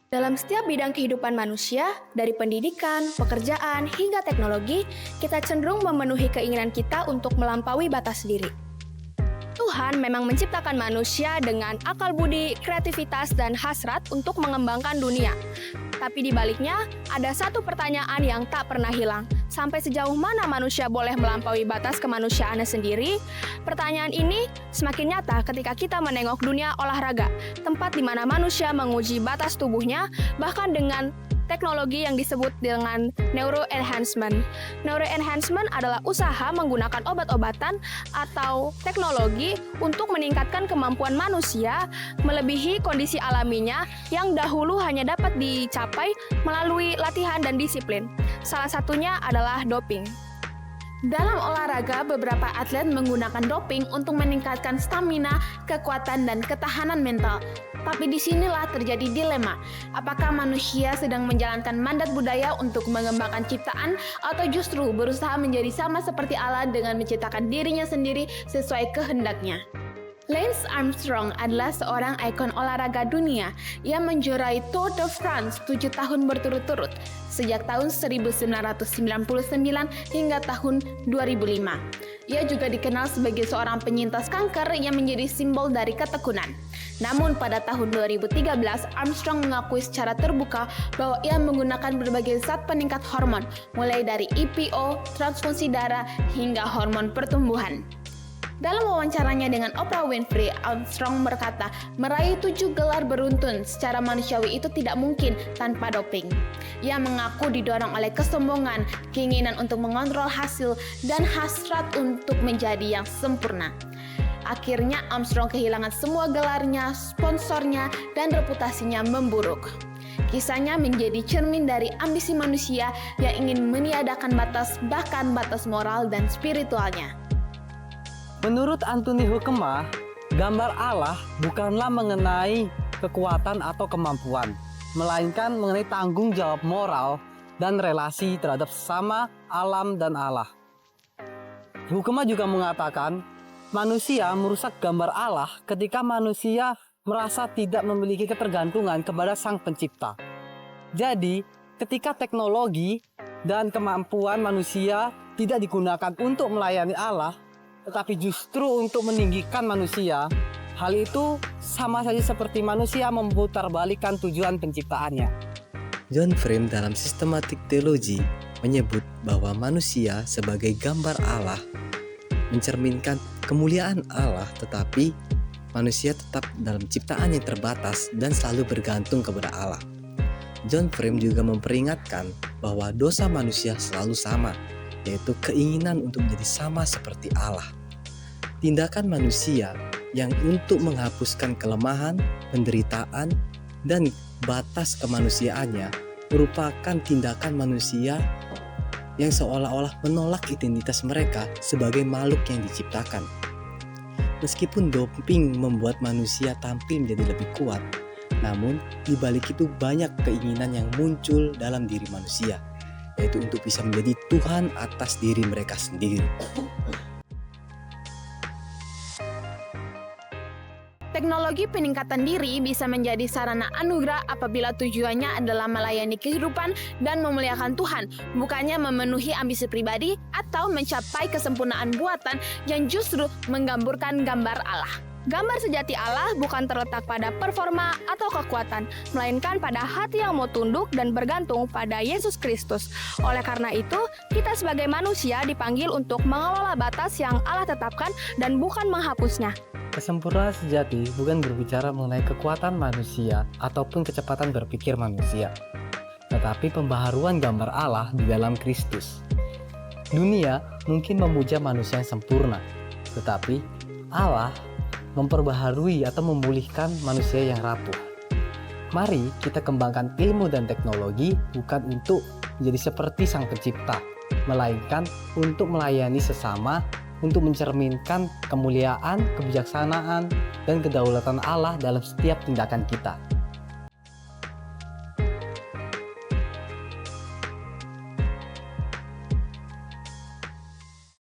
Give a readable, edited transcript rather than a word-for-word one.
Dalam setiap bidang kehidupan manusia, dari pendidikan, pekerjaan, hingga teknologi, kita cenderung memenuhi keinginan kita untuk melampaui batas diri. Tuhan memang menciptakan manusia dengan akal budi, kreativitas, dan hasrat untuk mengembangkan dunia. Tapi di baliknya, ada satu pertanyaan yang tak pernah hilang. Sampai sejauh mana manusia boleh melampaui batas kemanusiaannya sendiri? Pertanyaan ini semakin nyata ketika kita menengok dunia olahraga, tempat di mana manusia menguji batas tubuhnya, bahkan dengan teknologi yang disebut dengan neuroenhancement. Neuroenhancement adalah usaha menggunakan obat-obatan atau teknologi untuk meningkatkan kemampuan manusia melebihi kondisi alaminya yang dahulu hanya dapat dicapai melalui latihan dan disiplin. Salah satunya adalah doping. Dalam olahraga, beberapa atlet menggunakan doping untuk meningkatkan stamina, kekuatan, dan ketahanan mental. Tapi disinilah terjadi dilema. Apakah manusia sedang menjalankan mandat budaya untuk mengembangkan ciptaan atau justru berusaha menjadi sama seperti Allah dengan menciptakan dirinya sendiri sesuai kehendaknya? Lance Armstrong adalah seorang ikon olahraga dunia yang menjuarai Tour de France 7 tahun berturut-turut, sejak tahun 1999 hingga tahun 2005. Ia juga dikenal sebagai seorang penyintas kanker yang menjadi simbol dari ketekunan. Namun pada tahun 2013, Armstrong mengakui secara terbuka bahwa ia menggunakan berbagai zat peningkat hormon, mulai dari EPO, transfusi darah, hingga hormon pertumbuhan. Dalam wawancaranya dengan Oprah Winfrey, Armstrong berkata, meraih 7 gelar beruntun secara manusiawi itu tidak mungkin tanpa doping. Ia mengaku didorong oleh kesombongan, keinginan untuk mengontrol hasil, dan hasrat untuk menjadi yang sempurna. Akhirnya Armstrong kehilangan semua gelarnya, sponsornya, dan reputasinya memburuk. Kisahnya menjadi cermin dari ambisi manusia yang ingin meniadakan batas, bahkan batas moral dan spiritualnya. Menurut Anthony Hoekema, gambar Allah bukanlah mengenai kekuatan atau kemampuan, melainkan mengenai tanggung jawab moral dan relasi terhadap sesama, alam, dan Allah. Hoekema juga mengatakan, manusia merusak gambar Allah ketika manusia merasa tidak memiliki ketergantungan kepada Sang Pencipta. Jadi, ketika teknologi dan kemampuan manusia tidak digunakan untuk melayani Allah, tetapi justru untuk meninggikan manusia, hal itu sama saja seperti manusia memutarbalikkan tujuan penciptaannya. John Frame dalam Systematic Theology menyebut bahwa manusia sebagai gambar Allah mencerminkan kemuliaan Allah, tetapi manusia tetap dalam ciptaan yang terbatas dan selalu bergantung kepada Allah. John Frame juga memperingatkan bahwa dosa manusia selalu sama, yaitu keinginan untuk menjadi sama seperti Allah. Tindakan manusia yang untuk menghapuskan kelemahan, penderitaan, dan batas kemanusiaannya merupakan tindakan manusia yang seolah-olah menolak identitas mereka sebagai makhluk yang diciptakan. Meskipun doping membuat manusia tampil menjadi lebih kuat, namun di balik itu banyak keinginan yang muncul dalam diri manusia, yaitu untuk bisa menjadi Tuhan atas diri mereka sendiri. Teknologi peningkatan diri bisa menjadi sarana anugerah apabila tujuannya adalah melayani kehidupan dan memuliakan Tuhan, bukannya memenuhi ambisi pribadi atau mencapai kesempurnaan buatan yang justru menggamburkan gambar Allah. Gambar sejati Allah bukan terletak pada performa atau kekuatan, melainkan pada hati yang mau tunduk dan bergantung pada Yesus Kristus. Oleh karena itu, kita sebagai manusia dipanggil untuk mengelola batas yang Allah tetapkan dan bukan menghapusnya. Kesempurnaan sejati bukan berbicara mengenai kekuatan manusia ataupun kecepatan berpikir manusia, tetapi pembaharuan gambar Allah di dalam Kristus. Dunia mungkin memuja manusia yang sempurna, tetapi Allah memperbaharui atau memulihkan manusia yang rapuh. Mari kita kembangkan ilmu dan teknologi bukan untuk menjadi seperti Sang Pencipta, melainkan untuk melayani sesama, untuk mencerminkan kemuliaan, kebijaksanaan, dan kedaulatan Allah dalam setiap tindakan kita.